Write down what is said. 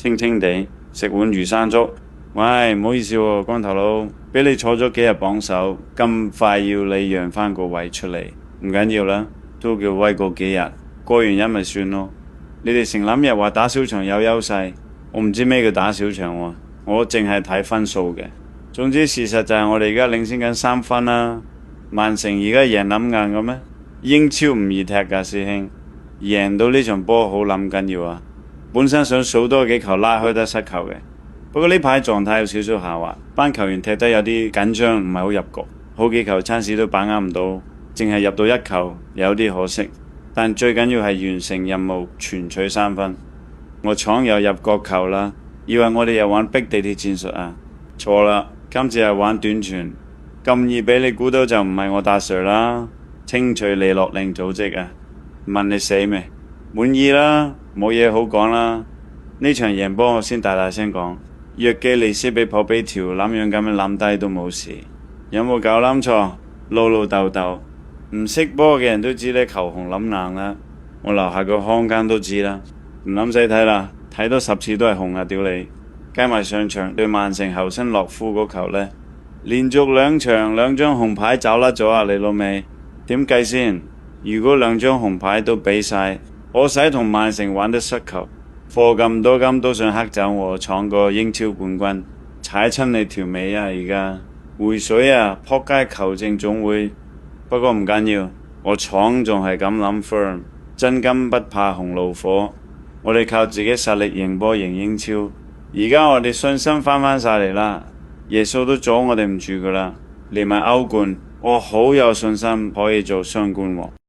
清清地食碗魚生粥。喂，唔好意思喎，光頭佬，俾你坐咗幾日榜首，咁快要你讓返個位出嚟，唔緊要啦，都叫威過幾日，過完一咪算咯。你哋成諗日話打小場有優勢，我唔知咩叫打小場喎，我淨係睇分數嘅。總之事實就係我哋而家領先緊3分啦。曼城而家贏諗硬嘅咩？英超唔易踢㗎，師兄，贏到呢場波好諗緊要啊！本身想數多幾球拉開得失球嘅，不過呢排狀態有少少下滑，班球員踢得有啲緊張，唔係好入局，好幾球餐市都把握唔到，淨係入到1球，有啲可惜。但最緊要係完成任務，全取3分。我廠又入角球啦，以為我哋又玩逼地鐵戰術啊？錯啦，今次係玩短傳，咁易俾你估到就唔係我大 Sir 啦。清脆利落令組織啊！問你死未？滿意啦，冇嘢好講啦。呢場贏波我先大大聲講，約基利斯比普比條諗樣咁樣諗低都冇事，有冇搞諗錯？老老豆豆，唔識波嘅人都知你球紅諗硬啦。我樓下個康間都知啦，唔諗使睇啦，睇多10次都係紅啊！屌你，加埋上場對曼城侯辛洛夫嗰球呢，連續2場2張紅牌走甩咗啊！你老味點計先？如果2張紅牌都俾晒，我使同曼城玩得失球，課咁多金都想黑走我，闖個英超冠軍，踩親你條尾啊！而家回水啊，撲街球證總會。不過唔緊要，我廠仲係咁諗 firm， 真金不怕紅爐火，我哋靠自己實力贏波贏英超。而家我哋信心返晒嚟啦，耶穌都阻我哋唔住噶啦，連埋歐冠，我好有信心可以做雙冠王。